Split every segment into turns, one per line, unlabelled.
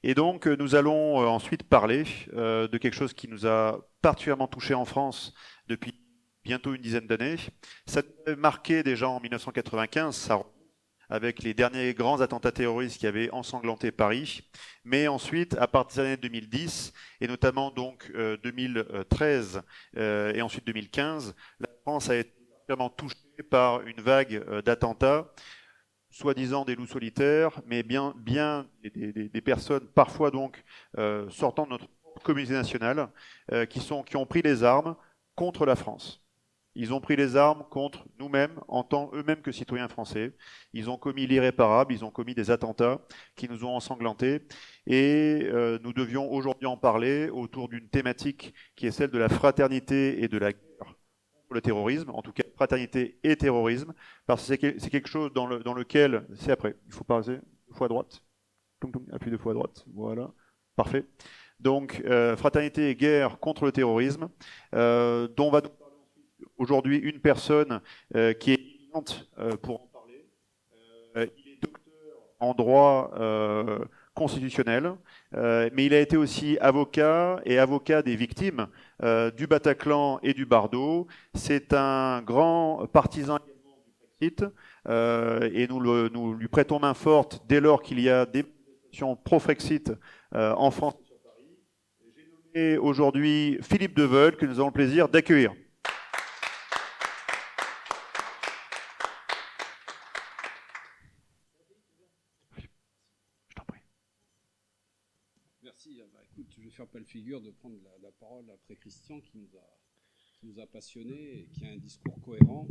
Et donc, nous allons ensuite parler de quelque chose qui nous a particulièrement touchés en France depuis bientôt une dizaine d'années. Ça nous avait marqué déjà en 1995, ça, avec les derniers grands attentats terroristes qui avaient ensanglanté Paris. Mais ensuite, à partir des années 2010, et notamment donc 2013 et ensuite 2015, la France a été particulièrement touchée par une vague d'attentats, soi-disant des loups solitaires, mais bien des personnes parfois donc sortant de notre communauté nationale, qui ont pris les armes contre la France. Ils ont pris les armes contre nous-mêmes, en tant eux-mêmes que citoyens français. Ils ont commis l'irréparable, ils ont commis des attentats qui nous ont ensanglantés. Et nous devions aujourd'hui en parler autour d'une thématique qui est celle de la fraternité et de la guerre contre le terrorisme, en tout cas fraternité et terrorisme, parce que c'est quelque chose dans lequel, c'est après, il faut passer 2 fois à droite, appuie 2 fois à droite, voilà, parfait. Donc, fraternité et guerre contre le terrorisme, dont va aujourd'hui une personne qui est éminente pour en parler. Il est docteur en droit constitutionnel, mais il a été aussi avocat et avocat des victimes du Bataclan et du Bardo. C'est un grand partisan du Brexit et nous lui prêtons main forte dès lors qu'il y a des manifestations pro-Frexit en France. J'ai nommé aujourd'hui Philippe Deveul, que nous avons le plaisir d'accueillir.
Merci. Écoute, je vais faire pas le figure de prendre la parole après Christian qui nous a passionnés et qui a un discours cohérent,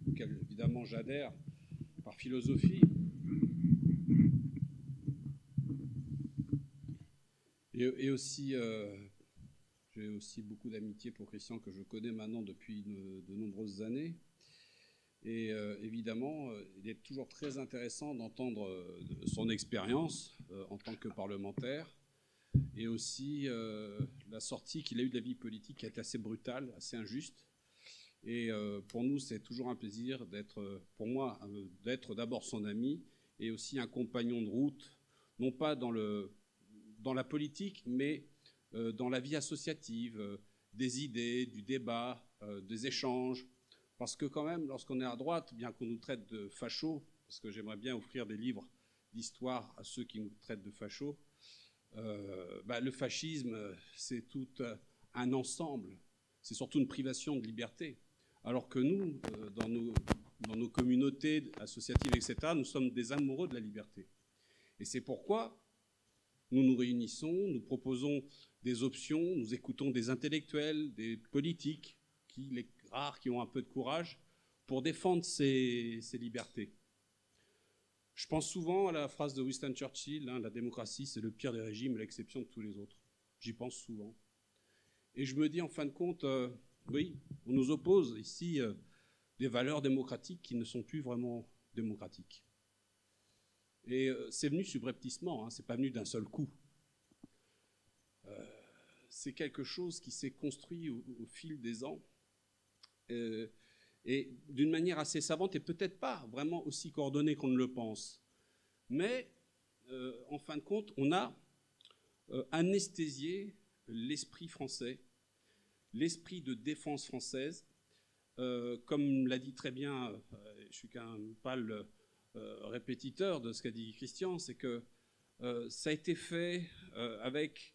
auquel évidemment j'adhère par philosophie. Et aussi, j'ai aussi beaucoup d'amitié pour Christian que je connais maintenant depuis de nombreuses années. Et évidemment, il est toujours très intéressant d'entendre son expérience en tant que parlementaire. Et aussi la sortie qu'il a eue de la vie politique qui a été assez brutale, assez injuste. Et pour nous, c'est toujours un plaisir pour moi, d'être d'abord son ami et aussi un compagnon de route, non pas dans la politique, mais dans la vie associative, des idées, du débat, des échanges. Parce que quand même, lorsqu'on est à droite, bien qu'on nous traite de fachos, parce que j'aimerais bien offrir des livres d'histoire à ceux qui nous traitent de fachos, le fascisme, c'est tout un ensemble. C'est surtout une privation de liberté. Alors que nous, dans nos communautés associatives, etc., nous sommes des amoureux de la liberté. Et c'est pourquoi nous nous réunissons, nous proposons des options, nous écoutons des intellectuels, des politiques, les rares qui ont un peu de courage, pour défendre ces libertés. Je pense souvent à la phrase de Winston Churchill, la démocratie, c'est le pire des régimes, l'exception de tous les autres. J'y pense souvent. Et je me dis, en fin de compte, oui, on nous oppose ici des valeurs démocratiques qui ne sont plus vraiment démocratiques. Et c'est venu subrepticement, c'est pas venu d'un seul coup. C'est quelque chose qui s'est construit au fil des ans. Et d'une manière assez savante et peut-être pas vraiment aussi coordonnée qu'on ne le pense. Mais, en fin de compte, on a anesthésié l'esprit français, l'esprit de défense française. Comme l'a dit très bien, je suis qu'un pâle répétiteur de ce qu'a dit Christian, c'est que ça a été fait avec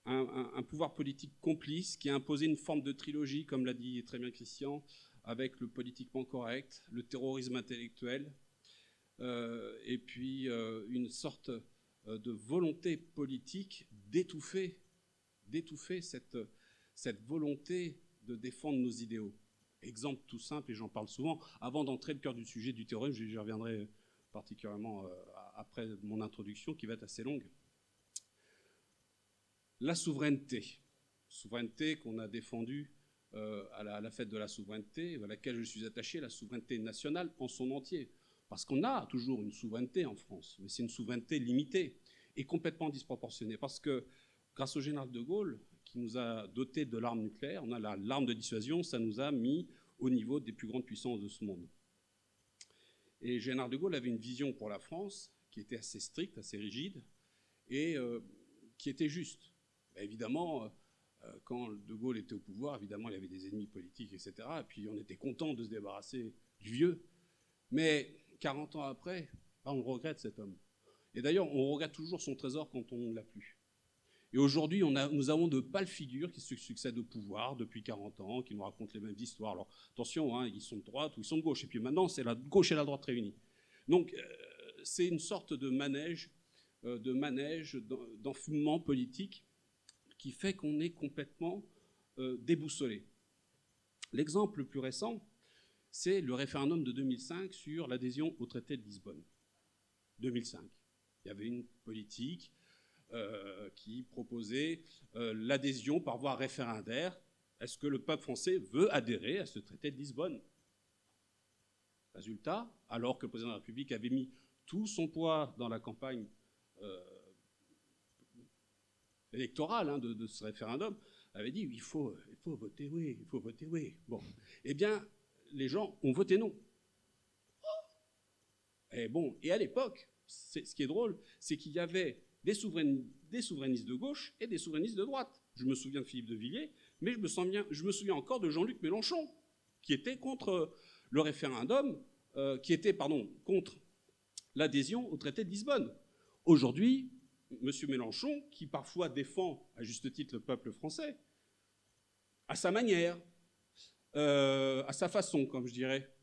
un pouvoir politique complice qui a imposé une forme de trilogie, comme l'a dit très bien Christian, avec le politiquement correct, le terrorisme intellectuel, et puis une sorte de volonté politique d'étouffer cette volonté de défendre nos idéaux. Exemple tout simple, et j'en parle souvent, avant d'entrer le cœur du sujet du terrorisme, j'y reviendrai particulièrement après mon introduction, qui va être assez longue. La souveraineté qu'on a défendue à la fête de la souveraineté, à laquelle je suis attaché, la souveraineté nationale en son entier. Parce qu'on a toujours une souveraineté en France, mais c'est une souveraineté limitée et complètement disproportionnée. Parce que grâce au général de Gaulle, qui nous a dotés de l'arme nucléaire, on a l'arme de dissuasion, ça nous a mis au niveau des plus grandes puissances de ce monde. Et le général de Gaulle avait une vision pour la France qui était assez stricte, assez rigide, et qui était juste. Évidemment, quand De Gaulle était au pouvoir, évidemment, il y avait des ennemis politiques, etc. Et puis on était content de se débarrasser du vieux. Mais 40 ans après, on le regrette, cet homme. Et d'ailleurs, on regrette toujours son trésor quand on ne l'a plus. Et aujourd'hui, nous avons de pâles figures qui se succèdent au pouvoir depuis 40 ans, qui nous racontent les mêmes histoires. Alors attention, hein, ils sont de droite ou ils sont de gauche. Et puis maintenant, c'est la gauche et la droite réunies. Donc c'est une sorte de manège d'enfumement politique qui fait qu'on est complètement déboussolé. L'exemple le plus récent, c'est le référendum de 2005 sur l'adhésion au traité de Lisbonne. 2005. Il y avait une politique qui proposait l'adhésion par voie référendaire. Est-ce que le peuple français veut adhérer à ce traité de Lisbonne? Résultat, alors que le président de la République avait mis tout son poids dans la campagne électorale de ce référendum, avait dit il faut voter oui, il faut voter oui. Bon, eh bien, les gens ont voté non. Et à l'époque, ce qui est drôle, c'est qu'il y avait des souverainistes de gauche et des souverainistes de droite. Je me souviens de Philippe de Villiers, mais je me souviens encore de Jean-Luc Mélenchon, qui était contre le référendum, contre l'adhésion au traité de Lisbonne. Aujourd'hui, M. Mélenchon, qui parfois défend à juste titre le peuple français, à sa manière, à sa façon, comme je dirais,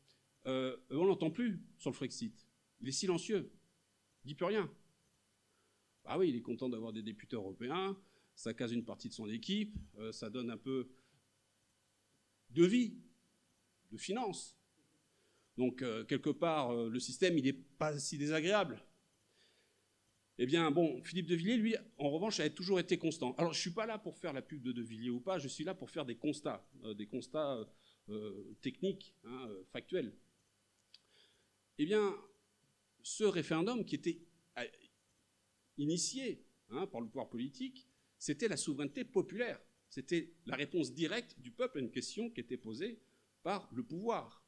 on ne l'entend plus sur le Frexit. Il est silencieux, il ne dit plus rien. Ah oui, il est content d'avoir des députés européens, ça case une partie de son équipe, ça donne un peu de vie, de finance. Donc, quelque part, le système, il n'est pas si désagréable. Eh bien, bon, Philippe de Villiers, lui, en revanche, a toujours été constant. Alors, je ne suis pas là pour faire la pub de Villiers ou pas, je suis là pour faire des constats techniques, factuels. Eh bien, ce référendum qui était initié par le pouvoir politique, c'était la souveraineté populaire. C'était la réponse directe du peuple à une question qui était posée par le pouvoir.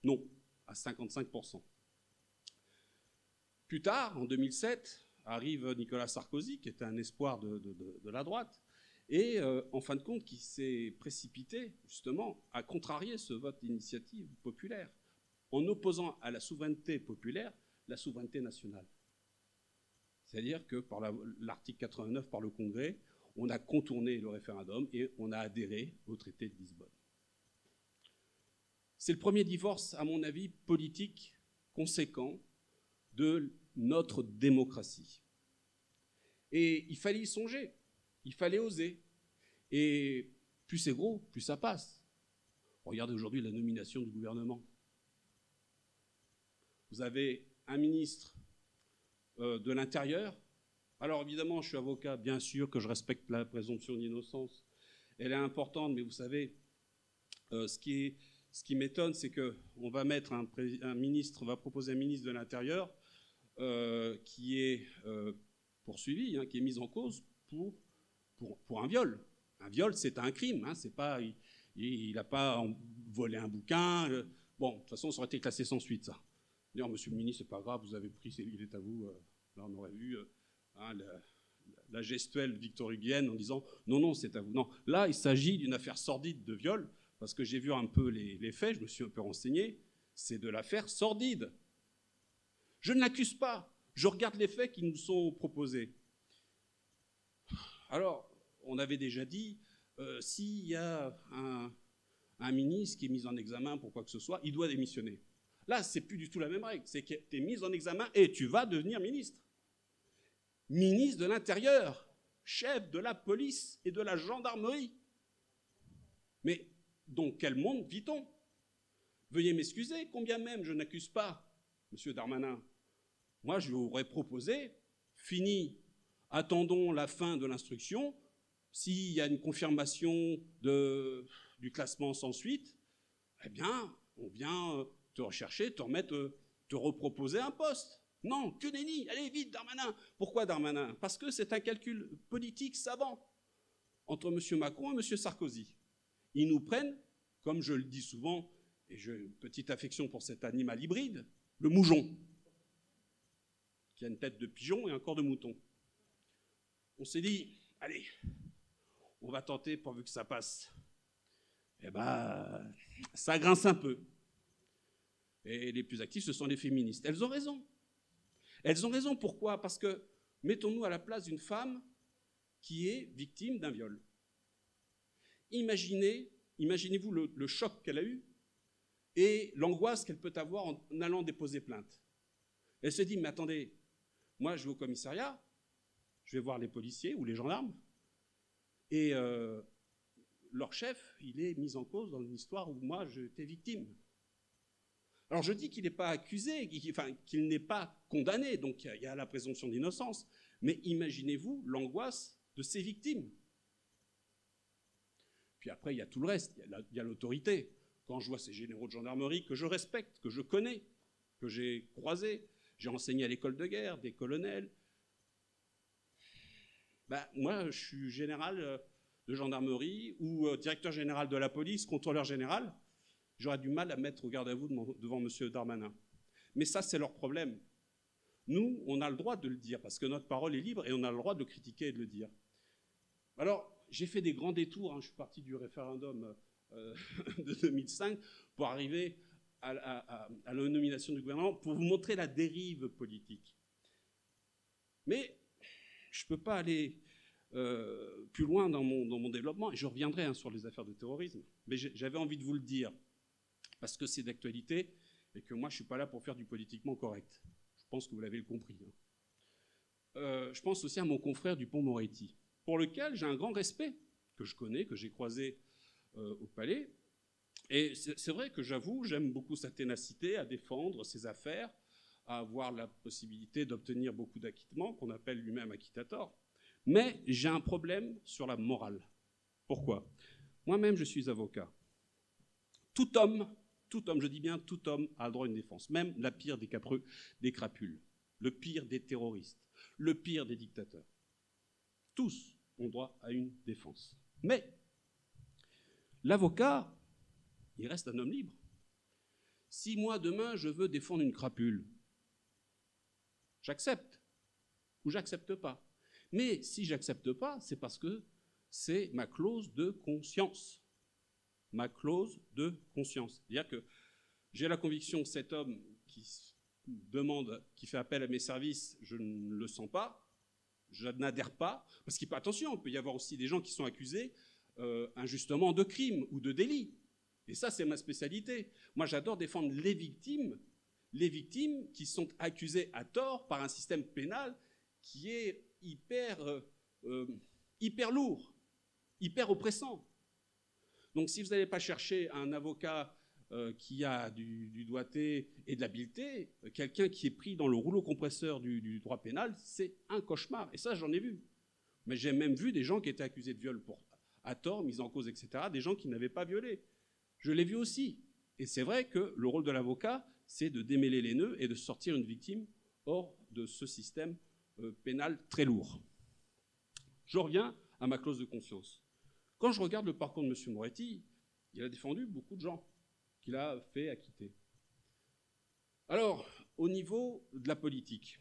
Non, à 55%. Plus tard, en 2007, arrive Nicolas Sarkozy, qui était un espoir de la droite, et en fin de compte, qui s'est précipité, justement, à contrarier ce vote d'initiative populaire, en opposant à la souveraineté populaire la souveraineté nationale. C'est-à-dire que par l'article 89 par le Congrès, on a contourné le référendum et on a adhéré au traité de Lisbonne. C'est le premier divorce, à mon avis, politique conséquent de notre démocratie. Et il fallait y songer, il fallait oser. Et plus c'est gros, plus ça passe. Regardez aujourd'hui la nomination du gouvernement. Vous avez un ministre de l'Intérieur. Alors évidemment, je suis avocat, bien sûr que je respecte la présomption d'innocence. Elle est importante, mais vous savez, ce qui m'étonne, c'est qu'on va mettre un ministre, on va proposer un ministre de l'Intérieur qui est poursuivi, qui est mis en cause pour un viol. Un viol, c'est un crime, c'est pas, il n'a pas volé un bouquin. Bon, de toute façon, ça aurait été classé sans suite, ça. D'ailleurs, monsieur le ministre, c'est pas grave, vous avez pris, il est à vous. Là, on aurait vu la gestuelle victor-huguienne en disant non, c'est à vous. Non, là, il s'agit d'une affaire sordide de viol, parce que j'ai vu un peu les faits, je me suis un peu renseigné, c'est de l'affaire sordide. Je ne l'accuse pas, je regarde les faits qui nous sont proposés. Alors, on avait déjà dit, s'il y a un ministre qui est mis en examen pour quoi que ce soit, il doit démissionner. Là, c'est plus du tout la même règle, c'est que tu es mis en examen et tu vas devenir ministre. Ministre de l'Intérieur, chef de la police et de la gendarmerie. Mais dans quel monde vit-on? Veuillez m'excuser, combien même je n'accuse pas M. Darmanin. Moi, je lui aurais proposé, fini, attendons la fin de l'instruction, s'il y a une confirmation du classement sans suite, eh bien, on vient te rechercher, te remettre, te reproposer un poste. Non, que nenni, allez vite Darmanin. Pourquoi Darmanin? Parce que c'est un calcul politique savant entre M. Macron et M. Sarkozy. Ils nous prennent, comme je le dis souvent, et j'ai une petite affection pour cet animal hybride, le moujon, qui a une tête de pigeon et un corps de mouton. On s'est dit, allez, on va tenter pourvu que ça passe. Eh ben, ça grince un peu. Et les plus actifs, ce sont les féministes. Elles ont raison. Elles ont raison, pourquoi? Parce que, mettons-nous à la place d'une femme qui est victime d'un viol. Imaginez-vous le choc qu'elle a eu et l'angoisse qu'elle peut avoir en allant déposer plainte. Elle se dit, mais attendez, moi je vais au commissariat, je vais voir les policiers ou les gendarmes, et leur chef, il est mis en cause dans une histoire où moi j'étais victime. Alors je dis qu'il n'est pas accusé, qu'il n'est pas condamné, donc il y a la présomption d'innocence, mais imaginez-vous l'angoisse de ces victimes. Puis après, il y a tout le reste, il y a l'autorité. Quand je vois ces généraux de gendarmerie que je respecte, que je connais, que j'ai croisés, j'ai enseigné à l'école de guerre, des colonels. Ben, moi, je suis général de gendarmerie ou directeur général de la police, contrôleur général. J'aurais du mal à mettre au garde à vous devant M. Darmanin. Mais ça, c'est leur problème. Nous, on a le droit de le dire, parce que notre parole est libre et on a le droit de le critiquer et de le dire. Alors, j'ai fait des grands détours, hein. Je suis parti du référendum de 2005 pour arriver à la nomination du gouvernement, pour vous montrer la dérive politique. Mais je ne peux pas aller plus loin dans mon développement, et je reviendrai sur les affaires de terrorisme, mais j'avais envie de vous le dire, parce que c'est d'actualité, et que moi je ne suis pas là pour faire du politiquement correct. Je pense que vous l'avez compris. Je pense aussi à mon confrère Dupond-Moretti, pour lequel j'ai un grand respect, que je connais, que j'ai croisé au Palais. Et c'est vrai que j'avoue, j'aime beaucoup sa ténacité à défendre ses affaires, à avoir la possibilité d'obtenir beaucoup d'acquittements, qu'on appelle lui-même acquittator. Mais j'ai un problème sur la morale. Pourquoi? Moi-même, je suis avocat. Tout homme, je dis bien tout homme, a le droit à une défense. Même la pire des capreux, des crapules, le pire des terroristes, le pire des dictateurs. Tous ont droit à une défense. Mais l'avocat, il reste un homme libre. Si moi, demain, je veux défendre une crapule, j'accepte ou j'accepte pas. Mais si j'accepte pas, c'est parce que c'est ma clause de conscience. Ma clause de conscience. C'est-à-dire que j'ai la conviction que cet homme qui demande, qui fait appel à mes services, je ne le sens pas, je n'adhère pas, parce qu'il attention, il peut y avoir aussi des gens qui sont accusés injustement de crimes ou de délits. Et ça, c'est ma spécialité. Moi, j'adore défendre les victimes qui sont accusées à tort par un système pénal qui est hyper lourd, hyper oppressant. Donc si vous n'allez pas chercher un avocat qui a du doigté et de l'habileté, quelqu'un qui est pris dans le rouleau compresseur du droit pénal, c'est un cauchemar. Et ça, j'en ai vu. Mais j'ai même vu des gens qui étaient accusés de viol à tort, mis en cause, etc., des gens qui n'avaient pas violé. Je l'ai vu aussi. Et c'est vrai que le rôle de l'avocat, c'est de démêler les nœuds et de sortir une victime hors de ce système pénal très lourd. Je reviens à ma clause de conscience. Quand je regarde le parcours de M. Moretti, il a défendu beaucoup de gens qu'il a fait acquitter. Alors, au niveau de la politique,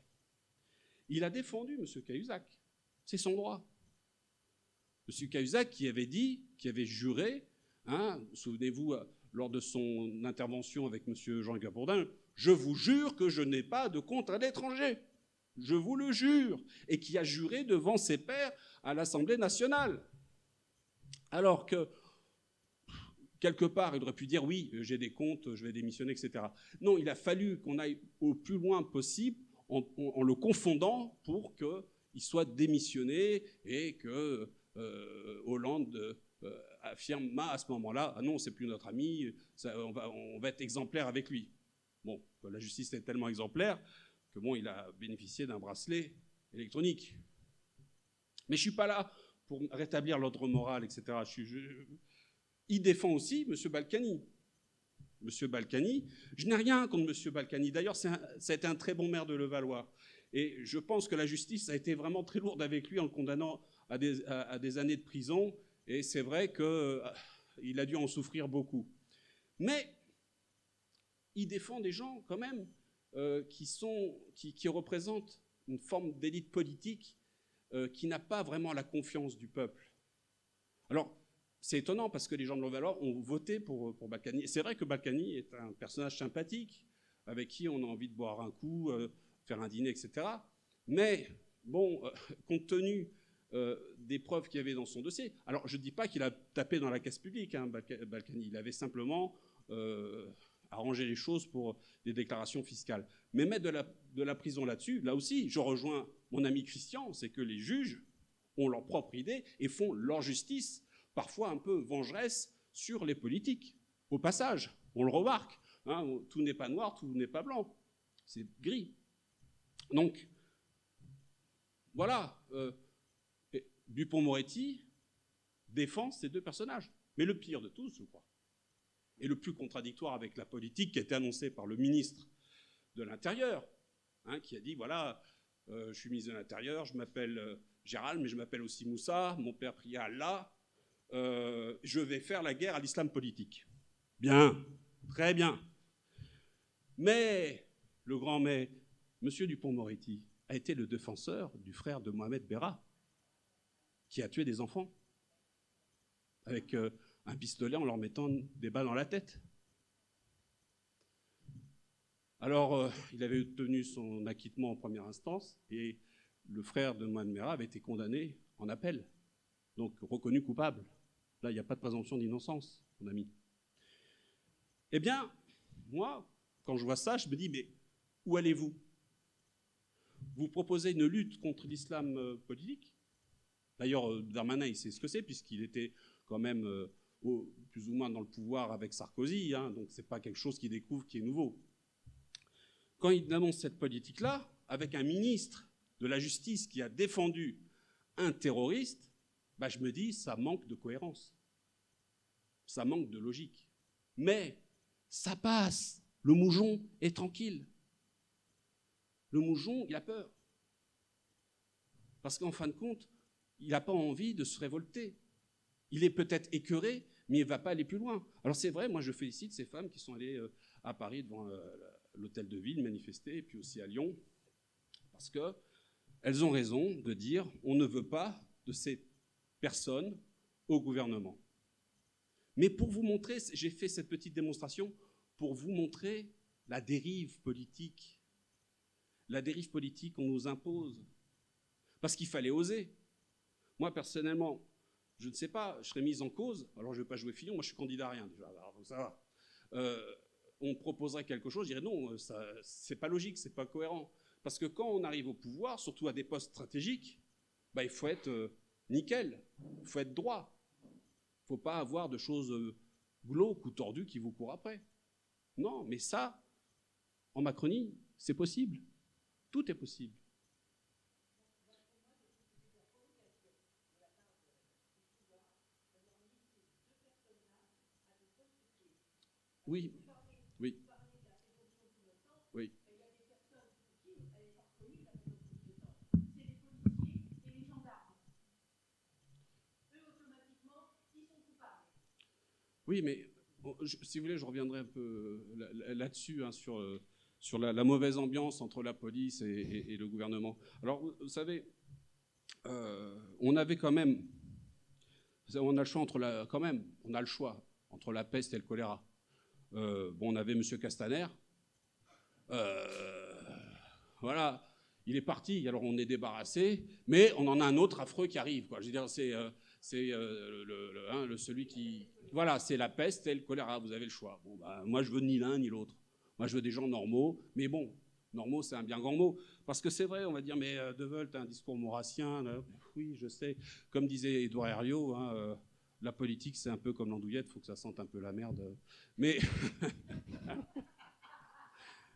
il a défendu M. Cahuzac. C'est son droit. M. Cahuzac qui avait dit, qui avait juré, souvenez-vous, lors de son intervention avec M. Jean-Yves Bourdin, « Je vous jure que je n'ai pas de compte à l'étranger. Je vous le jure. » Et qui a juré devant ses pairs à l'Assemblée nationale. Alors que, quelque part, il aurait pu dire « Oui, j'ai des comptes, je vais démissionner, etc. » Non, il a fallu qu'on aille au plus loin possible en le confondant pour qu'il soit démissionné et que Hollande affirme à ce moment-là « Ah non, c'est plus notre ami, on va être exemplaire avec lui. » Bon, la justice est tellement exemplaire que bon, il a bénéficié d'un bracelet électronique. Mais je ne suis pas là pour rétablir l'ordre moral, etc. Il défend aussi M. Balkany. M. Balkany, je n'ai rien contre M. Balkany. D'ailleurs, ça a été un très bon maire de Levallois. Et je pense que la justice a été vraiment très lourde avec lui en le condamnant à des années de prison. Et c'est vrai qu'il a dû en souffrir beaucoup. Mais il défend des gens, quand même, qui représentent une forme d'élite politique qui n'a pas vraiment la confiance du peuple. Alors, c'est étonnant parce que les gens de Levallois ont voté pour Balkany. C'est vrai que Balkany est un personnage sympathique, avec qui on a envie de boire un coup, faire un dîner, etc. Mais, bon, compte tenu des preuves qu'il y avait dans son dossier, alors je ne dis pas qu'il a tapé dans la caisse publique, hein, Balkany, il avait simplement arrangé les choses pour des déclarations fiscales. Mais mettre de la prison là-dessus, là aussi, je rejoins mon ami Christian, c'est que les juges ont leur propre idée et font leur justice, parfois un peu vengeresse, sur les politiques. Au passage, on le remarque, hein, tout n'est pas noir, tout n'est pas blanc, c'est gris. Donc, voilà, Dupond-Moretti défend ces deux personnages. Mais le pire de tous, je crois, et le plus contradictoire avec la politique qui a été annoncée par le ministre de l'Intérieur, hein, qui a dit, voilà, je suis ministre de l'Intérieur, je m'appelle Gérald, mais je m'appelle aussi Moussa, mon père priait à Allah, je vais faire la guerre à l'islam politique. Bien, très bien. Mais, le grand mais, M. Dupond-Moretti a été le défenseur du frère de Mohamed Berra, qui a tué des enfants avec un pistolet en leur mettant des balles dans la tête. Alors, il avait obtenu son acquittement en première instance et le frère de Mohamed Berra avait été condamné en appel, donc reconnu coupable. Là, il n'y a pas de présomption d'innocence, mon ami. Eh bien, moi, quand je vois ça, je me dis, mais où allez-vous? Vous proposez une lutte contre l'islam politique. D'ailleurs, Darmanin, il sait ce que c'est, puisqu'il était quand même plus ou moins dans le pouvoir avec Sarkozy, hein, donc ce n'est pas quelque chose qu'il découvre qui est nouveau. Quand il annonce cette politique-là, avec un ministre de la Justice qui a défendu un terroriste, bah, je me dis, ça manque de cohérence. Ça manque de logique. Mais ça passe. Le moujon est tranquille. Le moujon, il a peur. Parce qu'en fin de compte, il n'a pas envie de se révolter. Il est peut-être écœuré, mais il ne va pas aller plus loin. Alors c'est vrai, moi je félicite ces femmes qui sont allées à Paris devant l'hôtel de ville manifester, et puis aussi à Lyon, parce qu'elles ont raison de dire on ne veut pas de ces personnes au gouvernement. Mais pour vous montrer, j'ai fait cette petite démonstration pour vous montrer la dérive politique. La dérive politique qu'on nous impose. Parce qu'il fallait oser. Moi, personnellement, je ne sais pas, je serais mise en cause. Alors, je ne vais pas jouer Fillon, moi je suis candidat à rien déjà. Alors, donc ça va. On proposerait quelque chose, je dirais non, c'est pas logique, c'est pas cohérent. Parce que quand on arrive au pouvoir, surtout à des postes stratégiques, bah, il faut être nickel, il faut être droit. Il ne faut pas avoir de choses glauques ou tordues qui vous courent après. Non, mais ça, en Macronie, c'est possible. Tout est possible. Oui, oui, oui. Oui, mais si vous voulez, je reviendrai un peu là-dessus, hein, sur la mauvaise ambiance entre la police et le gouvernement. Alors, vous savez, on avait quand même, on a le choix on a le choix entre la peste et le choléra. On avait M. Castaner. Voilà, il est parti, alors on est débarrassé, mais on en a un autre affreux qui arrive, quoi. Je veux dire, c'est celui qui... Voilà, c'est la peste et le choléra, vous avez le choix. Bon, bah, moi, je veux ni l'un ni l'autre. Moi, je veux des gens normaux, mais bon, normaux, c'est un bien grand mot. Parce que c'est vrai, on va dire, mais De Volt a un discours maurassien. Là, oui, je sais. Comme disait Édouard Herriot, hein, la politique, c'est un peu comme l'andouillette, il faut que ça sente un peu la merde. Mais...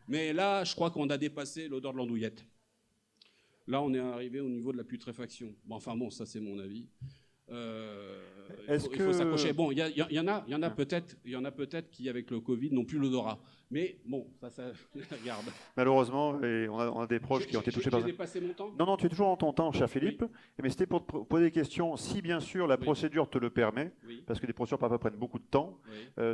mais là, je crois qu'on a dépassé l'odeur de l'andouillette. Là, on est arrivé au niveau de la putréfaction. Bon, enfin bon, ça, c'est mon avis. Il faut s'accrocher. Bon, il y en a peut-être qui, avec le Covid, n'ont plus l'odorat. Mais bon, ça regarde.
Malheureusement, et on a des proches qui ont été touchés par ça.
J'ai dépassé mon temps ?
Non, tu es toujours en ton temps, cher Philippe. Oui. Mais c'était pour te poser des questions, si bien sûr la procédure te le permet, parce que les procédures parfois prennent beaucoup de temps,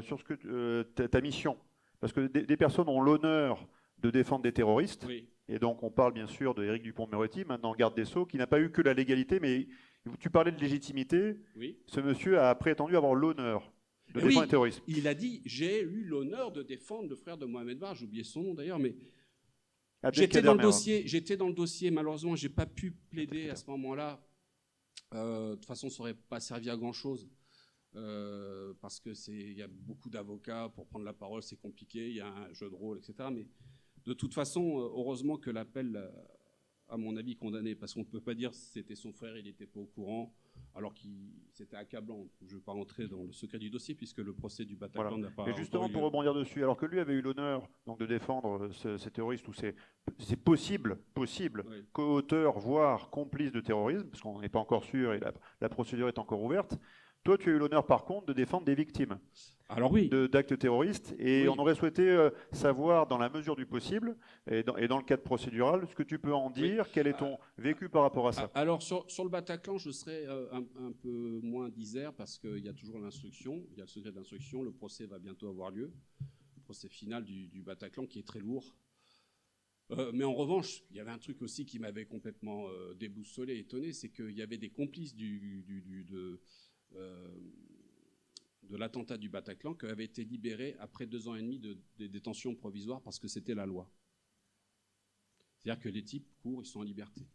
sur ce que ta mission. Parce que des personnes ont l'honneur de défendre des terroristes. Et donc on parle bien sûr de Éric Dupond-Moretti, maintenant garde des Sceaux, qui n'a pas eu que la légalité, mais tu parlais de légitimité.
Oui.
Ce monsieur a prétendu avoir l'honneur de
Et
défendre le
oui,
terrorisme.
il a dit, j'ai eu l'honneur de défendre le frère de Mohamed Bar, j'ai oublié son nom d'ailleurs, mais j'étais dans le dossier, malheureusement, j'ai pas pu plaider à ce moment-là. De toute façon, ça n'aurait pas servi à grand-chose. Parce qu'il y a beaucoup d'avocats pour prendre la parole, c'est compliqué, il y a un jeu de rôle, etc. Mais de toute façon, heureusement que l'appel, à mon avis, condamné, parce qu'on ne peut pas dire que c'était son frère, il n'était pas au courant, alors que c'était accablant. Je ne vais pas rentrer dans le secret du dossier, puisque le procès du Bataclan n'a pas
Mais justement,
encore eu
pour
lieu.
rebondir dessus, alors que lui avait eu l'honneur donc, de défendre ces terroristes, ou c'est possible,
Oui.
co-auteur, voire complice de terrorisme, parce qu'on n'est pas encore sûr et la procédure est encore ouverte, toi tu as eu l'honneur par contre de défendre des victimes
Alors oui,
d'actes terroristes, et
oui.
on aurait souhaité savoir, dans la mesure du possible, et dans le cadre procédural, ce que tu peux en dire, quel est ton vécu par rapport à ça.
Alors sur le Bataclan, je serais un peu moins disert, parce qu'il y a toujours l'instruction, il y a le secret de l'instruction, le procès va bientôt avoir lieu, le procès final du Bataclan qui est très lourd. Mais en revanche, il y avait un truc aussi qui m'avait complètement déboussolé, étonné, c'est qu'il y avait des complices de l'attentat du Bataclan qui avaient été libérés après 2 ans et demi de détention provisoire parce que c'était la loi. C'est-à-dire que les types courent, ils sont en liberté.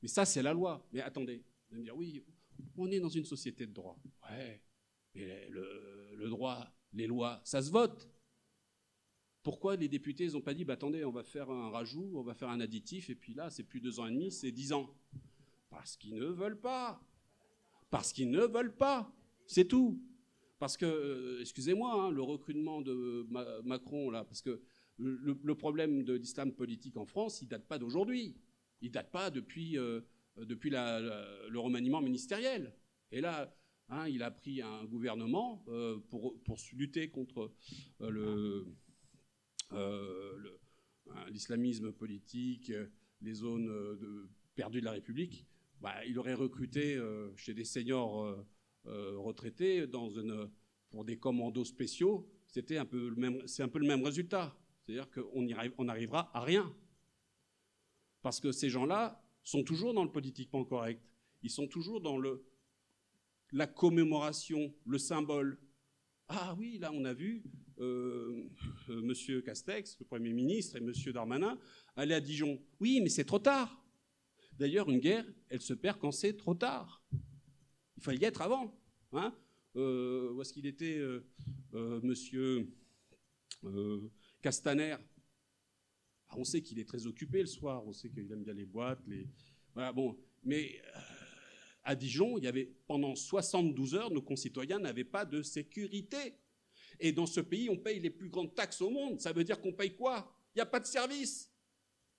Mais ça, c'est la loi. Mais attendez, vous allez me dire, oui, on est dans une société de droit. Ouais, mais le droit, les lois, ça se vote. Pourquoi les députés n'ont pas dit, bah, attendez, on va faire un rajout, on va faire un additif, et puis là, c'est plus 2 ans et demi, c'est 10 ans. Parce qu'ils ne veulent pas. Parce qu'ils ne veulent pas. C'est tout. Parce que, excusez-moi, hein, le recrutement de Macron, là, parce que le problème de l'islam politique en France, il ne date pas d'aujourd'hui. Il ne date pas depuis le remaniement ministériel. Et là, hein, il a pris un gouvernement pour lutter contre l'islamisme politique, les zones perdues de la République. Bah, il aurait recruté chez des seniors retraités pour des commandos spéciaux. C'est un peu le même résultat. C'est-à-dire qu'on n'arrivera à rien. Parce que ces gens-là sont toujours dans le politiquement correct. Ils sont toujours dans la commémoration, le symbole. Ah oui, là on a vu Monsieur Castex, le Premier ministre, et Monsieur Darmanin aller à Dijon. Oui, mais c'est trop tard. D'ailleurs, une guerre, elle se perd quand c'est trop tard. Il fallait y être avant. Hein, où est-ce qu'il était, Monsieur Castaner? On sait qu'il est très occupé le soir, on sait qu'il aime bien les boîtes, voilà, bon. Mais à Dijon, il y avait, pendant 72 heures, nos concitoyens n'avaient pas de sécurité. Et dans ce pays, on paye les plus grandes taxes au monde. Ça veut dire qu'on paye quoi? Il n'y a pas de service.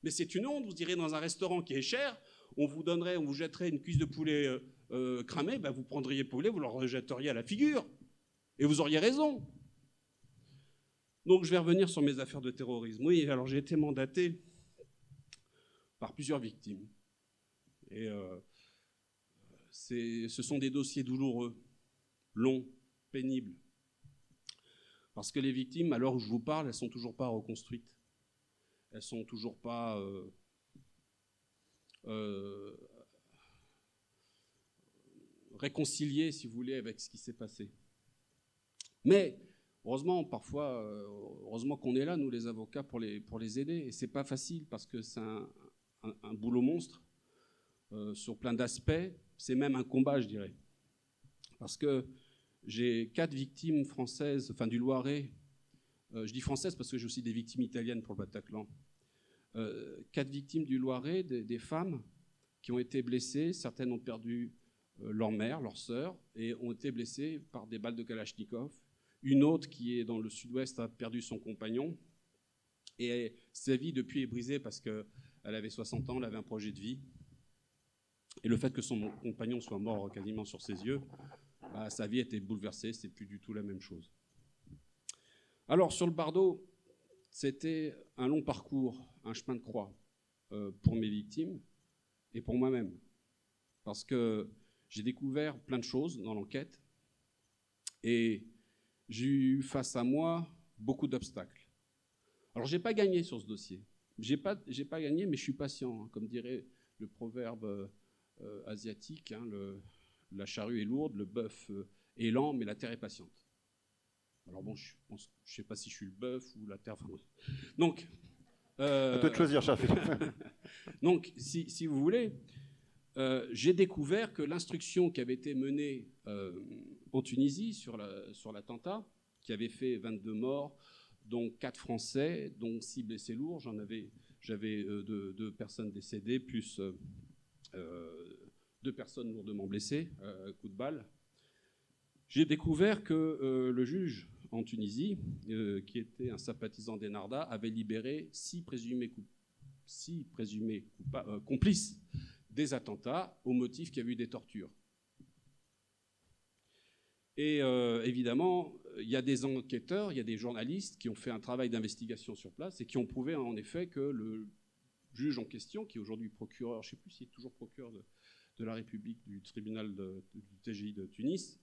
Mais c'est une honte. Vous irez dans un restaurant qui est cher, on vous jetterait une cuisse de poulet cramée, ben vous prendriez le poulet, vous le rejetteriez à la figure. Et vous auriez raison. Donc je vais revenir sur mes affaires de terrorisme. Oui, alors j'ai été mandaté par plusieurs victimes. Et ce sont des dossiers douloureux, longs, pénibles. Parce que les victimes, à l'heure où je vous parle, elles ne sont toujours pas reconstruites. Elles ne sont toujours pas réconciliées, si vous voulez, avec ce qui s'est passé. Mais heureusement, parfois, heureusement qu'on est là, nous les avocats, pour les aider. Et c'est pas facile parce que c'est un boulot monstre sur plein d'aspects. C'est même un combat, je dirais. Parce que j'ai 4 victimes françaises, enfin du Loiret. Je dis françaises parce que j'ai aussi des victimes italiennes pour le Bataclan. 4 victimes du Loiret, des femmes qui ont été blessées. Certaines ont perdu leur mère, leur sœur, et ont été blessées par des balles de Kalachnikov. Une autre qui est dans le sud-ouest a perdu son compagnon. Et sa vie depuis est brisée parce qu'elle avait 60 ans, elle avait un projet de vie. Et le fait que son compagnon soit mort quasiment sur ses yeux, bah, sa vie était bouleversée, c'était plus du tout la même chose. Alors sur le Bardo, c'était un long parcours, un chemin de croix pour mes victimes et pour moi-même. Parce que j'ai découvert plein de choses dans l'enquête et j'ai eu face à moi beaucoup d'obstacles. Alors, je n'ai pas gagné sur ce dossier, j'ai pas gagné, mais je suis patient, hein, comme dirait le proverbe asiatique, hein, la charrue est lourde, le bœuf est lent, mais la terre est patiente. Alors bon, je sais pas si je suis le bœuf ou la terre. Enfin, donc,
à toi de choisir, cher Philippe.
donc, si vous voulez, j'ai découvert que l'instruction qui avait été menée en Tunisie sur l'attentat, qui avait fait 22 morts, dont 4 Français, dont 6 blessés lourds, j'avais 2 personnes décédées, plus 2 personnes lourdement blessées, coup de balle. J'ai découvert que le juge en Tunisie, qui était un sympathisant d'Ennahda, avait libéré 6 présumés complices des attentats au motif qu'il y avait eu des tortures. Et évidemment, il y a des enquêteurs, il y a des journalistes qui ont fait un travail d'investigation sur place et qui ont prouvé en effet que le juge en question, qui est aujourd'hui procureur, je ne sais plus s'il est toujours procureur de la République du tribunal du TGI de Tunis,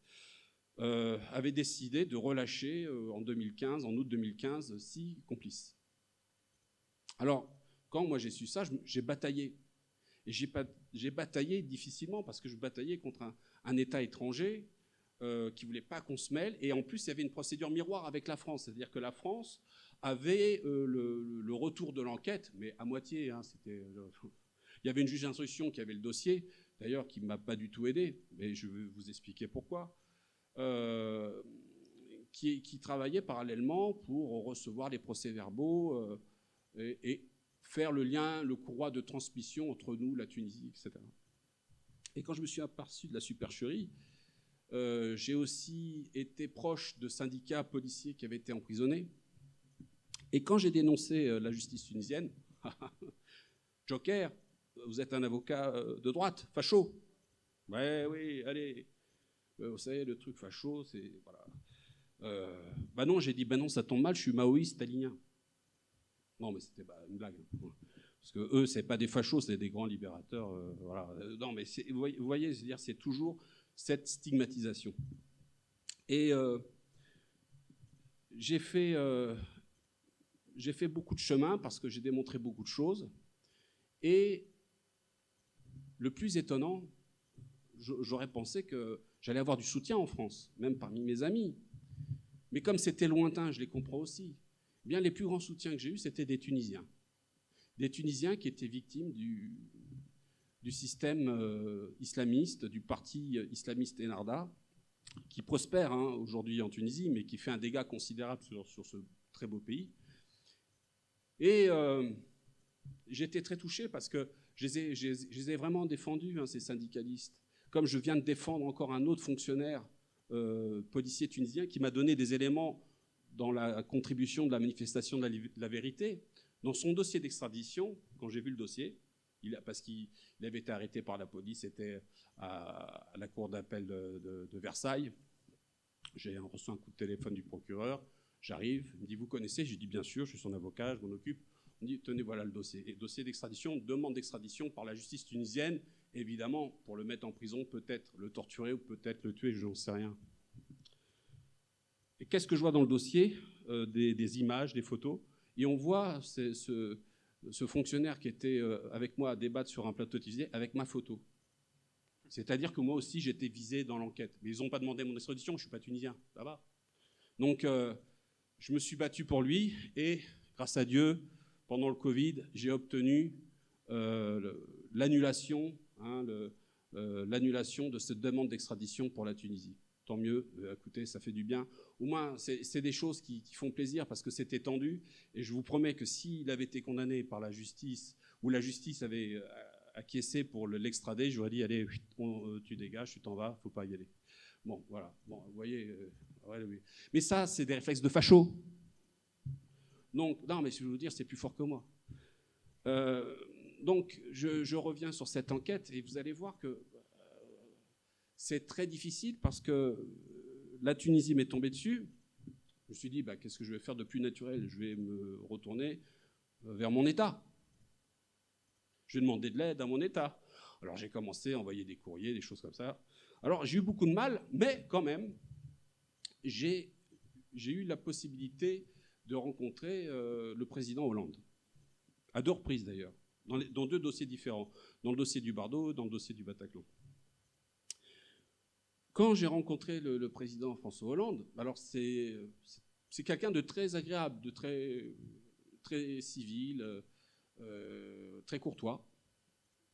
avait décidé de relâcher en août 2015, 6 complices. Alors, quand moi j'ai su ça, j'ai bataillé. Et j'ai bataillé difficilement parce que je bataillais contre un État étranger qui ne voulait pas qu'on se mêle. Et en plus, il y avait une procédure miroir avec la France. C'est-à-dire que la France avait le retour de l'enquête, mais à moitié. Hein, il y avait une juge d'instruction qui avait le dossier, d'ailleurs, qui ne m'a pas du tout aidé, mais je vais vous expliquer pourquoi. Qui travaillait parallèlement pour recevoir les procès-verbaux et faire le lien, le courroie de transmission entre nous, la Tunisie, etc. Et quand je me suis aperçu de la supercherie, j'ai aussi été proche de syndicats policiers qui avaient été emprisonnés. Et quand j'ai dénoncé la justice tunisienne, Joker, vous êtes un avocat de droite, facho. Ouais, oui, allez. Vous savez, le truc facho, c'est... Voilà. Bah non, j'ai dit, bah non, ça tombe mal, je suis maoïste, stalinien. Non, mais c'était une blague. Parce que eux, c'est pas des fachos, c'est des grands libérateurs. Voilà. Non, mais vous voyez, c'est-à-dire, c'est toujours cette stigmatisation. Et j'ai fait beaucoup de chemin parce que j'ai démontré beaucoup de choses. Et le plus étonnant, j'aurais pensé que j'allais avoir du soutien en France, même parmi mes amis. Mais comme c'était lointain, je les comprends aussi. Eh bien, les plus grands soutiens que j'ai eus, c'était des Tunisiens. Des Tunisiens qui étaient victimes du système islamiste, du parti islamiste Ennahda, qui prospère aujourd'hui en Tunisie, mais qui fait un dégât considérable sur ce très beau pays. Et j'étais très touché parce que je les ai vraiment défendus, ces syndicalistes. Comme je viens de défendre encore un autre fonctionnaire policier tunisien qui m'a donné des éléments dans la contribution de la manifestation de la vérité. Dans son dossier d'extradition, quand j'ai vu le dossier, parce qu'il avait été arrêté par la police, c'était à la cour d'appel de Versailles. J'ai reçu un coup de téléphone du procureur, j'arrive, il me dit « Vous connaissez ?» J'ai dit « Bien sûr, je suis son avocat, je m'en occupe. » On me dit « Tenez, voilà le dossier. » Et dossier d'extradition, demande d'extradition par la justice tunisienne, évidemment, pour le mettre en prison, peut-être le torturer ou peut-être le tuer, je n'en sais rien. Et qu'est-ce que je vois dans le dossier ? Des images, des photos. Et on voit ce fonctionnaire qui était avec moi à débattre sur un plateau télévisé avec ma photo. C'est-à-dire que moi aussi, j'étais visé dans l'enquête. Mais ils n'ont pas demandé mon extradition, je ne suis pas tunisien, ça va. Donc, je me suis battu pour lui et, grâce à Dieu, pendant le Covid, j'ai obtenu l'annulation de cette demande d'extradition pour la Tunisie. Tant mieux, écoutez, ça fait du bien. Au moins, c'est des choses qui font plaisir parce que c'était tendu. Et je vous promets que s'il avait été condamné par la justice, ou la justice avait acquiescé pour l'extrader, j'aurais dit, allez, tu dégages, tu t'en vas, il ne faut pas y aller. Bon, voilà. Bon, vous voyez, oui. Mais ça, c'est des réflexes de facho. Donc, non, mais je veux vous dire, c'est plus fort que moi. Donc, je reviens sur cette enquête et vous allez voir que c'est très difficile parce que la Tunisie m'est tombée dessus. Je me suis dit, qu'est-ce que je vais faire de plus naturel ? Je vais me retourner vers mon État. Je vais demander de l'aide à mon État. Alors j'ai commencé à envoyer des courriers, des choses comme ça. Alors j'ai eu beaucoup de mal, mais quand même, j'ai eu la possibilité de rencontrer le président Hollande à 2 reprises d'ailleurs, dans 2 dossiers différents, dans le dossier du Bardo, dans le dossier du Bataclan. Quand j'ai rencontré le président François Hollande, alors c'est quelqu'un de très agréable, de très civil, très courtois.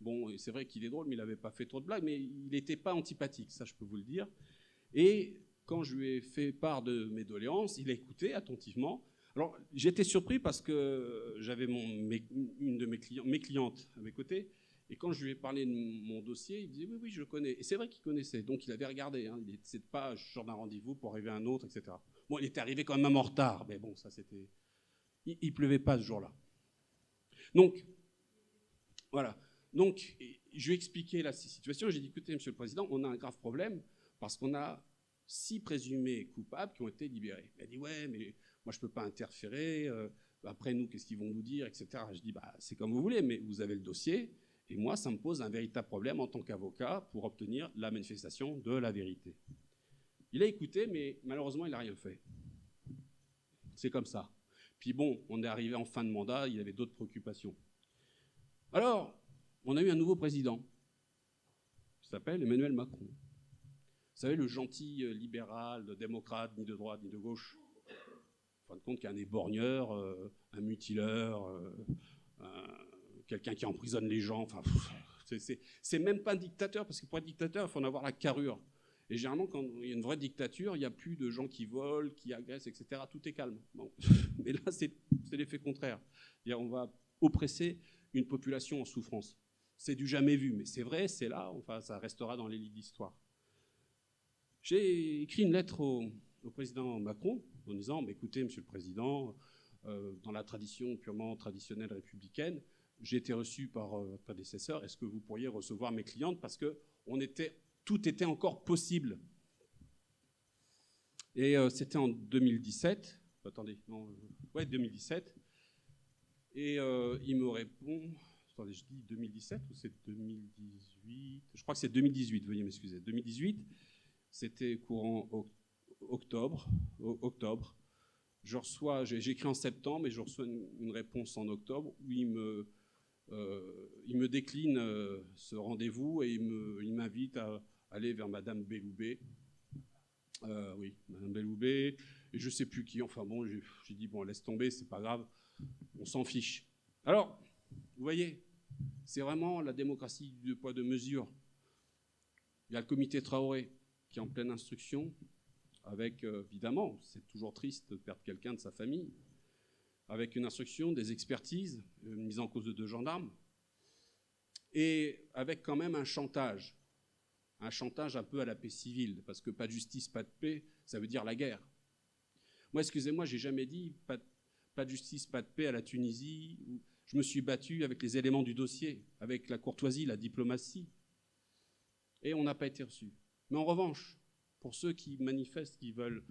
Bon, c'est vrai qu'il est drôle, mais il n'avait pas fait trop de blagues, mais il n'était pas antipathique, ça je peux vous le dire. Et quand je lui ai fait part de mes doléances, il a écouté attentivement. Alors j'étais surpris parce que j'avais une de mes clientes à mes côtés, et quand je lui ai parlé de mon dossier, il me disait oui, je connais. Et c'est vrai qu'il connaissait, donc il avait regardé. Hein. C'est pas je sors d'un rendez-vous pour arriver à un autre, etc. Bon, il était arrivé quand même en retard, mais bon, ça c'était. Il pleuvait pas ce jour-là. Donc, voilà. Donc, je lui ai expliqué la situation. J'ai dit écoutez, Monsieur le Président, on a un grave problème parce qu'on a 6 présumés coupables qui ont été libérés. Il a dit ouais, mais moi je peux pas interférer. Après nous, qu'est-ce qu'ils vont nous dire, etc. Je dis c'est comme vous voulez, mais vous avez le dossier. Et moi, ça me pose un véritable problème en tant qu'avocat pour obtenir la manifestation de la vérité. Il a écouté, mais malheureusement, il n'a rien fait. C'est comme ça. Puis bon, on est arrivé en fin de mandat, il y avait d'autres préoccupations. Alors, on a eu un nouveau président. Il s'appelle Emmanuel Macron. Vous savez, le gentil libéral, le démocrate, ni de droite, ni de gauche. En fin de compte, qui est un éborgneur, un mutileur, quelqu'un qui emprisonne les gens. Enfin, c'est même pas un dictateur, parce que pour être dictateur, il faut en avoir la carrure. Et généralement, quand il y a une vraie dictature, il n'y a plus de gens qui volent, qui agressent, etc. Tout est calme. Bon. Mais là, c'est l'effet contraire. On va oppresser une population en souffrance. C'est du jamais vu, mais c'est vrai, c'est là, enfin, ça restera dans les livres d'histoire. J'ai écrit une lettre au président Macron en disant écoutez, Monsieur le Président, dans la tradition purement traditionnelle républicaine, j'ai été reçu par votre prédécesseur, est-ce que vous pourriez recevoir mes clientes parce que tout était encore possible. Et c'était en 2017. Attendez, non, 2017. Et il me répond. Attendez, je dis 2017 ou c'est 2018 ? Je crois que c'est 2018, veuillez m'excuser. 2018, c'était courant octobre. J'écris en septembre, mais je reçois une réponse en octobre où il me décline ce rendez-vous et il m'invite à aller vers Madame Belloubet. Oui, Madame Belloubet, et je ne sais plus qui. Enfin bon, j'ai dit, bon, laisse tomber, c'est pas grave, on s'en fiche. Alors, vous voyez, c'est vraiment la démocratie du 2 poids 2 mesures. Il y a le comité Traoré qui est en pleine instruction, avec, évidemment, c'est toujours triste de perdre quelqu'un de sa famille, avec une instruction, des expertises, une mise en cause de 2 gendarmes, et avec quand même un chantage un peu à la paix civile, parce que pas de justice, pas de paix, ça veut dire la guerre. Moi, excusez-moi, j'ai jamais dit pas de justice, pas de paix à la Tunisie. Je me suis battu avec les éléments du dossier, avec la courtoisie, la diplomatie, et on n'a pas été reçu. Mais en revanche, pour ceux qui manifestent, qui veulent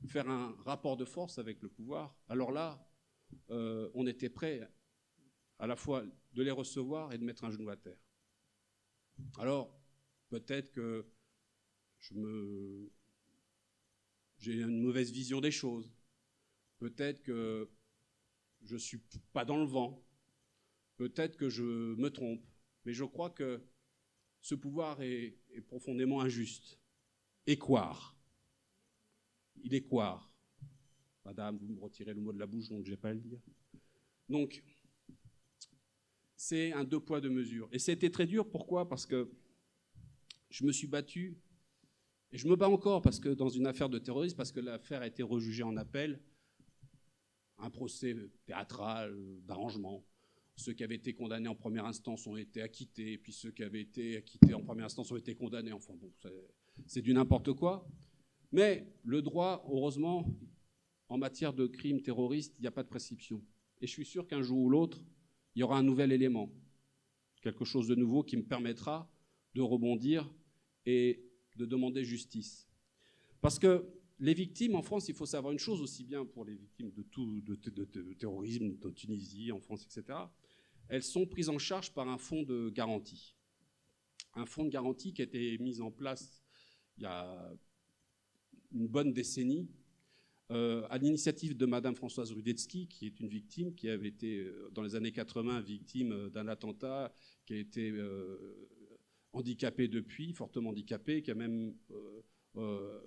faire un rapport de force avec le pouvoir, alors là, on était prêt à la fois de les recevoir et de mettre un genou à terre. Alors, peut-être que j'ai une mauvaise vision des choses. Peut-être que je ne suis pas dans le vent. Peut-être que je me trompe. Mais je crois que ce pouvoir est profondément injuste. Écoire. Il est coire. Madame, vous me retirez le mot de la bouche, donc je n'ai pas à le dire. Donc, c'est un 2 poids 2 mesures. Et c'était très dur, pourquoi ? Parce que je me suis battu, et je me bats encore parce que dans une affaire de terrorisme, parce que l'affaire a été rejugée en appel, un procès théâtral, d'arrangement. Ceux qui avaient été condamnés en première instance ont été acquittés, puis ceux qui avaient été acquittés en première instance ont été condamnés. Enfin bon, c'est du n'importe quoi. Mais le droit, heureusement, en matière de crimes terroristes, il n'y a pas de prescription. Et je suis sûr qu'un jour ou l'autre, il y aura un nouvel élément, quelque chose de nouveau qui me permettra de rebondir et de demander justice. Parce que les victimes en France, il faut savoir une chose aussi bien pour les victimes de terrorisme, de Tunisie, en France, etc., elles sont prises en charge par un fonds de garantie. Un fonds de garantie qui a été mis en place il y a une bonne décennie à l'initiative de Madame Françoise Rudetsky, qui est une victime, qui avait été, dans les années 80, victime d'un attentat, qui a été handicapée depuis, fortement handicapée, qui a même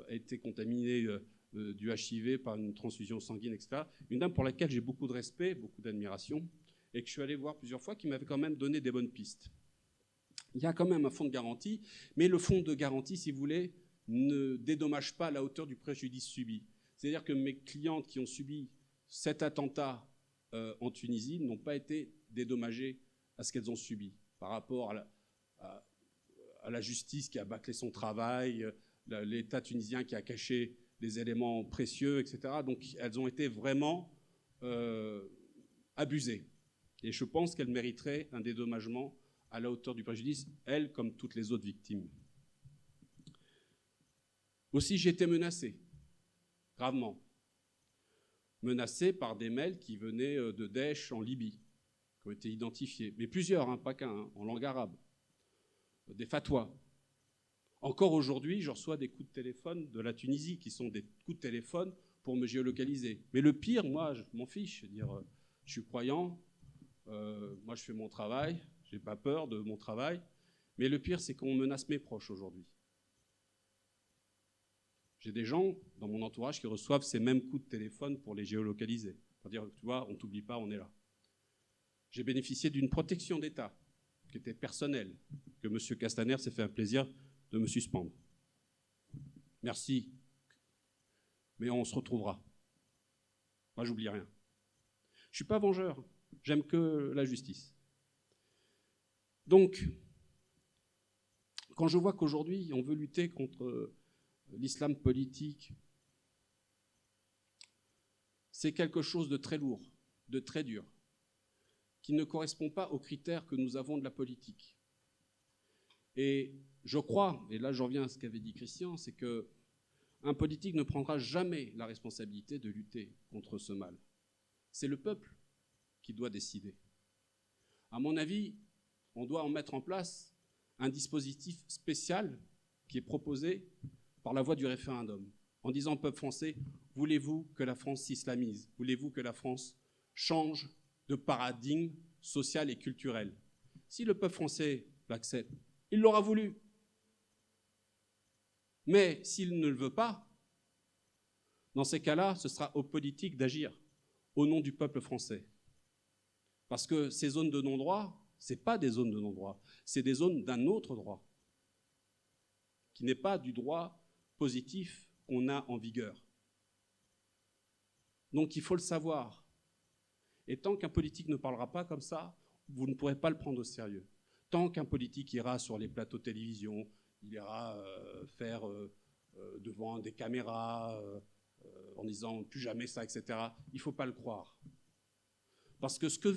été contaminée du HIV par une transfusion sanguine, etc. Une dame pour laquelle j'ai beaucoup de respect, beaucoup d'admiration, et que je suis allé voir plusieurs fois, qui m'avait quand même donné des bonnes pistes. Il y a quand même un fonds de garantie, mais le fonds de garantie, si vous voulez, ne dédommage pas à la hauteur du préjudice subi. C'est-à-dire que mes clientes qui ont subi cet attentat en Tunisie n'ont pas été dédommagées à ce qu'elles ont subi par rapport à la justice qui a bâclé son travail, l'État tunisien qui a caché des éléments précieux, etc. Donc elles ont été vraiment abusées. Et je pense qu'elles mériteraient un dédommagement à la hauteur du préjudice, elles comme toutes les autres victimes. Aussi, j'ai été menacé, gravement. Menacé par des mails qui venaient de Daesh en Libye, qui ont été identifiés. Mais plusieurs, pas qu'un, en langue arabe. Des fatwas. Encore aujourd'hui, je reçois des coups de téléphone de la Tunisie, qui sont des coups de téléphone pour me géolocaliser. Mais le pire, moi, je m'en fiche. Je veux dire, je suis croyant, moi je fais mon travail, je n'ai pas peur de mon travail. Mais le pire, c'est qu'on menace mes proches aujourd'hui. J'ai des gens dans mon entourage qui reçoivent ces mêmes coups de téléphone pour les géolocaliser. Pour dire, tu vois, on ne t'oublie pas, on est là. J'ai bénéficié d'une protection d'État qui était personnelle, que M. Castaner s'est fait un plaisir de me suspendre. Merci, mais on se retrouvera. Moi, j'oublie rien. Je ne suis pas vengeur, j'aime que la justice. Donc, quand je vois qu'aujourd'hui, on veut lutter contre l'islam politique, c'est quelque chose de très lourd, de très dur, qui ne correspond pas aux critères que nous avons de la politique. Et je crois, et là je reviens à ce qu'avait dit Christian, c'est qu'un politique ne prendra jamais la responsabilité de lutter contre ce mal. C'est le peuple qui doit décider. À mon avis, on doit en mettre en place un dispositif spécial qui est proposé par la voie du référendum, en disant au peuple français, voulez-vous que la France s'islamise? Voulez-vous que la France change de paradigme social et culturel? Si le peuple français l'accepte, il l'aura voulu. Mais s'il ne le veut pas, dans ces cas-là, ce sera aux politiques d'agir au nom du peuple français. Parce que ces zones de non-droit, ce n'est pas des zones de non-droit, c'est des zones d'un autre droit, qui n'est pas du droit positif qu'on a en vigueur. Donc il faut le savoir. Et tant qu'un politique ne parlera pas comme ça, vous ne pourrez pas le prendre au sérieux. Tant qu'un politique ira sur les plateaux de télévision, il ira faire devant des caméras en disant plus jamais ça, etc., il ne faut pas le croire. Parce que ce que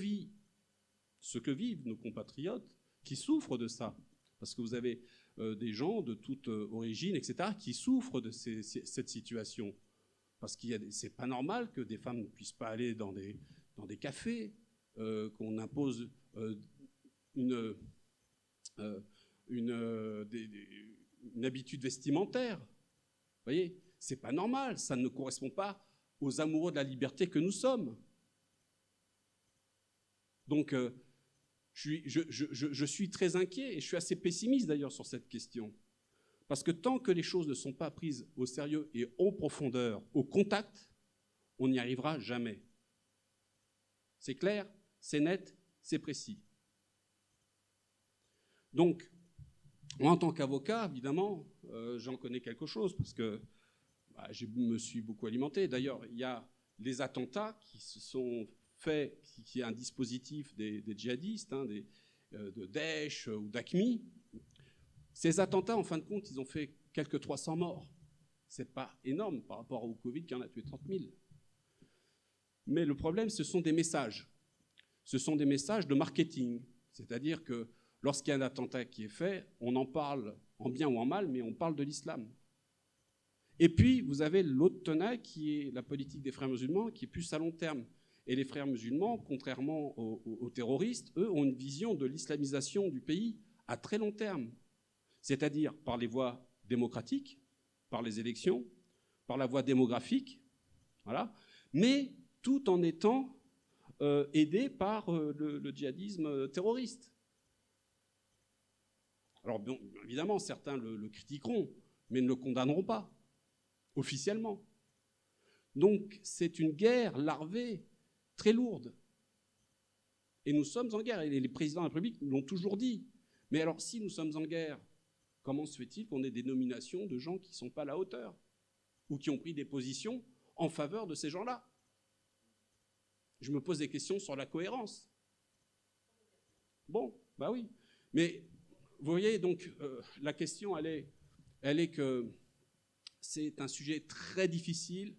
vivent nos compatriotes qui souffrent de ça, parce que vous avez des gens de toute origine, etc., qui souffrent de cette situation. Parce que c'est pas normal que des femmes ne puissent pas aller dans des cafés, qu'on impose une habitude vestimentaire. Vous voyez, c'est pas normal, ça ne correspond pas aux amoureux de la liberté que nous sommes. Donc, je suis très inquiet et je suis assez pessimiste d'ailleurs sur cette question. Parce que tant que les choses ne sont pas prises au sérieux et en profondeur, au contact, on n'y arrivera jamais. C'est clair, c'est net, c'est précis. Donc, moi en tant qu'avocat, évidemment, j'en connais quelque chose parce que je me suis beaucoup alimenté. D'ailleurs, il y a les attentats qui se sont faits, qui est un dispositif des djihadistes, de Daesh ou d'AQMI. Ces attentats, en fin de compte, ils ont fait quelques 300 morts. C'est pas énorme par rapport au Covid qui en a tué 30 000. Mais le problème, ce sont des messages. Ce sont des messages de marketing. C'est-à-dire que lorsqu'il y a un attentat qui est fait, on en parle en bien ou en mal, mais on parle de l'islam. Et puis, vous avez l'autre tenaille qui est la politique des frères musulmans, qui est plus à long terme. Et les frères musulmans, contrairement aux terroristes, eux, ont une vision de l'islamisation du pays à très long terme. C'est-à-dire par les voies démocratiques, par les élections, par la voie démographique Voilà. Mais tout en étant aidé par le djihadisme terroriste. Alors, bon, évidemment, certains le critiqueront, mais ne le condamneront pas, officiellement. Donc, c'est une guerre larvée très lourde. Et nous sommes en guerre, et les présidents de la République l'ont toujours dit. Mais alors, si nous sommes en guerre, comment se fait-il qu'on ait des nominations de gens qui ne sont pas à la hauteur, ou qui ont pris des positions en faveur de ces gens-là? Je me pose des questions sur la cohérence. Bon, bah oui. Mais vous voyez, donc, la question, elle est que c'est un sujet très difficile,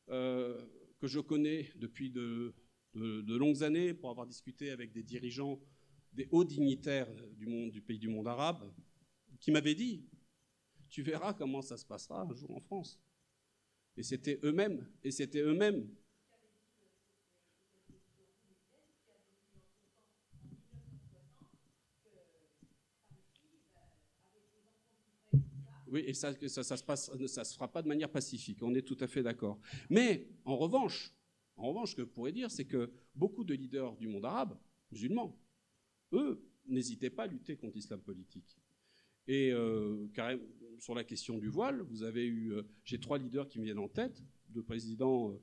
que je connais depuis de longues années, pour avoir discuté avec des dirigeants, des hauts dignitaires du pays du monde arabe, qui m'avaient dit, tu verras comment ça se passera un jour en France. Et c'était eux-mêmes. Oui, et ça se fera pas de manière pacifique, on est tout à fait d'accord. Mais en revanche, ce que je pourrais dire, c'est que beaucoup de leaders du monde arabe, musulmans, eux, n'hésitaient pas à lutter contre l'islam politique. Et carrément, sur la question du voile, vous avez eu, j'ai 3 leaders qui me viennent en tête, le président,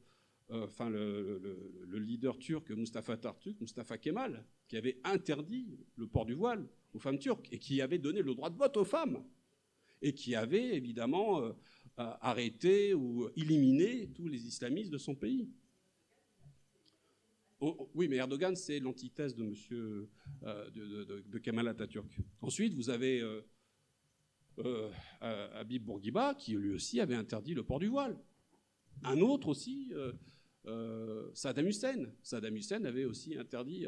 le leader turc Mustafa Atatürk, Mustafa Kemal, qui avait interdit le port du voile aux femmes turques et qui avait donné le droit de vote aux femmes. Et qui avait évidemment arrêté ou éliminé tous les islamistes de son pays. Oui, mais Erdogan, c'est l'antithèse de monsieur de Kemal Atatürk. Ensuite, vous avez Habib Bourguiba, qui lui aussi avait interdit le port du voile. Un autre aussi, Saddam Hussein. Saddam Hussein avait aussi interdit...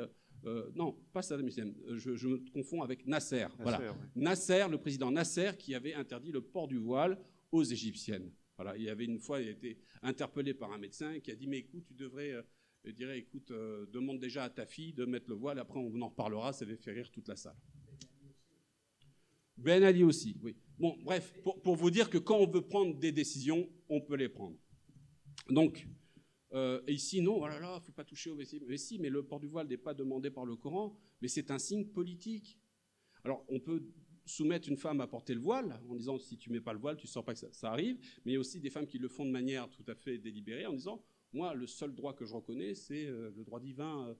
non, pas Saddam Hussein, je me confonds avec Nasser. Voilà. Oui. Nasser, le président Nasser, qui avait interdit le port du voile aux Égyptiennes. Voilà. Il avait une fois, il a été interpellé par un médecin qui a dit, mais écoute, tu devrais... Je dirais, écoute, demande déjà à ta fille de mettre le voile, après on en reparlera, ça va faire rire toute la salle. Ben Ali aussi, oui. Bon, bref, pour vous dire que quand on veut prendre des décisions, on peut les prendre. Donc, et ici, non, oh là là, il ne faut pas toucher au vestimentaire. Mais si, mais le port du voile n'est pas demandé par le Coran, mais c'est un signe politique. Alors, on peut soumettre une femme à porter le voile, en disant, si tu ne mets pas le voile, tu ne sens pas que ça arrive, mais il y a aussi des femmes qui le font de manière tout à fait délibérée, en disant, moi, le seul droit que je reconnais, c'est le droit divin,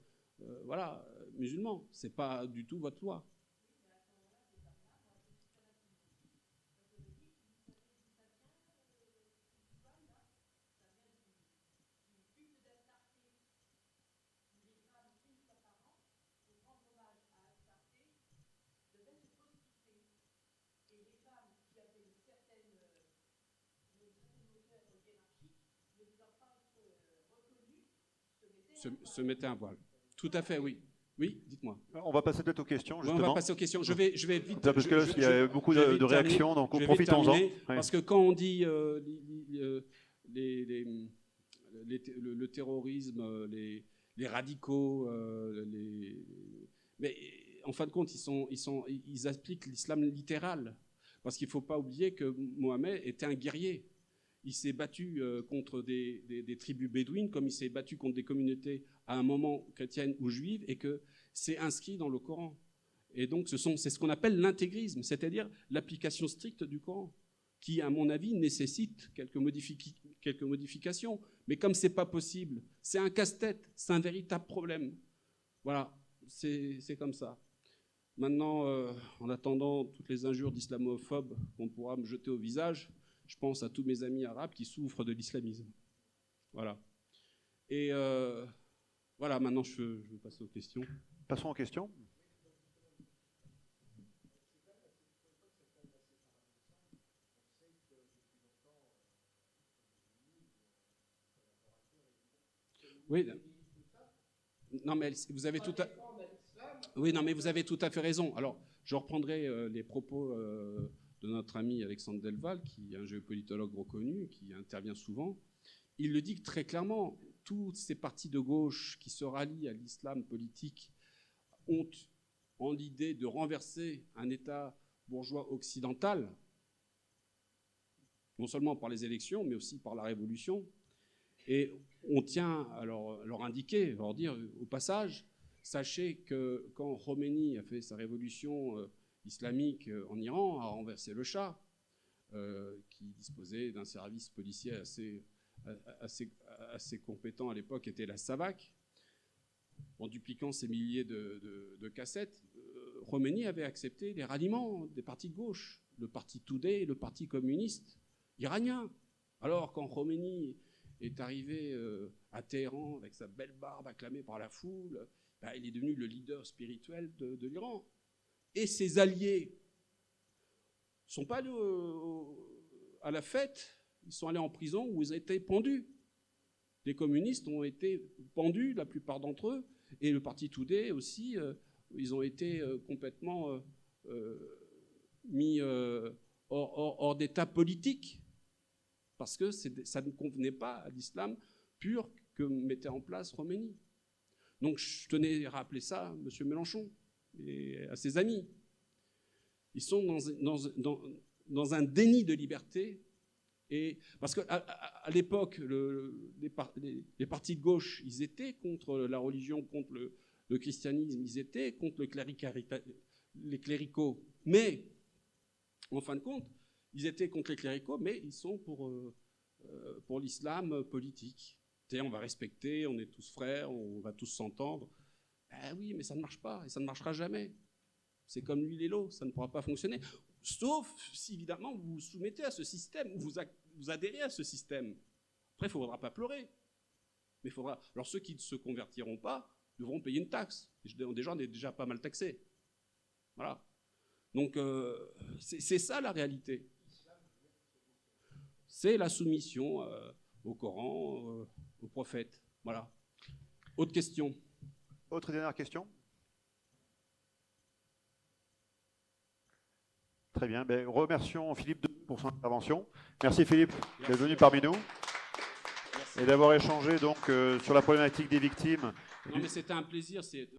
musulman. Ce n'est pas du tout votre loi. Se mettaient un voile. Tout à fait, oui. Oui, dites-moi.
On va passer peut-être aux questions, justement.
Oui, on va passer aux questions. Je vais vite...
Parce que il y a beaucoup de réactions, donc profitons-en. Oui.
Parce que quand on dit le terrorisme, les radicaux, mais en fin de compte, ils appliquent l'islam littéral. Parce qu'il ne faut pas oublier que Mohamed était un guerrier. Il s'est battu contre des tribus bédouines, comme il s'est battu contre des communautés à un moment chrétiennes ou juives, et que c'est inscrit dans le Coran. Et donc, c'est ce qu'on appelle l'intégrisme, c'est-à-dire l'application stricte du Coran, qui, à mon avis, nécessite quelques modifications. Mais comme ce n'est pas possible, c'est un casse-tête, c'est un véritable problème. Voilà, c'est comme ça. Maintenant, en attendant toutes les injures d'islamophobes qu'on pourra me jeter au visage, je pense à tous mes amis arabes qui souffrent de l'islamisme. Voilà. Et voilà, maintenant je vais passer aux questions.
Passons aux questions.
Oui. Non, mais vous avez tout à... Oui, non, mais vous avez tout à fait raison. Alors, je reprendrai les propos de notre ami Alexandre Delval, qui est un géopolitologue reconnu, qui intervient souvent. Il le dit très clairement, toutes ces partis de gauche qui se rallient à l'islam politique ont en l'idée de renverser un État bourgeois occidental, non seulement par les élections, mais aussi par la révolution. Et on tient à leur indiquer, à leur dire au passage, sachez que quand Khomeini a fait sa révolution islamique en Iran, a renversé le Shah, qui disposait d'un service policier assez compétent à l'époque, était la SAVAK. En dupliquant ces milliers de cassettes, Khomeini avait accepté les ralliements des partis de gauche, le parti Toudeh et le parti communiste iranien. Alors, quand Khomeini est arrivé à Téhéran avec sa belle barbe acclamée par la foule, il est devenu le leader spirituel de l'Iran. Et ses alliés ne sont pas allés à la fête, ils sont allés en prison où ils ont été pendus. Les communistes ont été pendus, la plupart d'entre eux, et le parti Toudeh aussi, ils ont été complètement mis hors d'état politique, parce que ça ne convenait pas à l'islam pur que mettait en place Khomeini. Donc je tenais à rappeler ça à M. Mélenchon et à ses amis. Ils sont dans un déni de liberté. Et parce qu'à l'époque, les partis de gauche, ils étaient contre la religion, contre le christianisme, ils étaient contre les cléricaux. Mais, en fin de compte, ils étaient contre les cléricaux, mais ils sont pour l'islam politique. On va respecter, on est tous frères, on va tous s'entendre. Oui, mais ça ne marche pas, et ça ne marchera jamais. C'est comme l'huile et l'eau, ça ne pourra pas fonctionner. Sauf si, évidemment, vous vous soumettez à ce système, vous adhérez à ce système. Après, il ne faudra pas pleurer. Mais alors, ceux qui ne se convertiront pas devront payer une taxe. Déjà, on est déjà pas mal taxés. Voilà. Donc, c'est ça la réalité. C'est la soumission au Coran, au prophète. Voilà. Autre question.
Autre dernière question. Très bien. Remercions Philippe pour son intervention. Merci Philippe d'être venu parmi nous. Merci. Et d'avoir échangé donc sur la problématique des victimes.
Non, mais c'était un plaisir.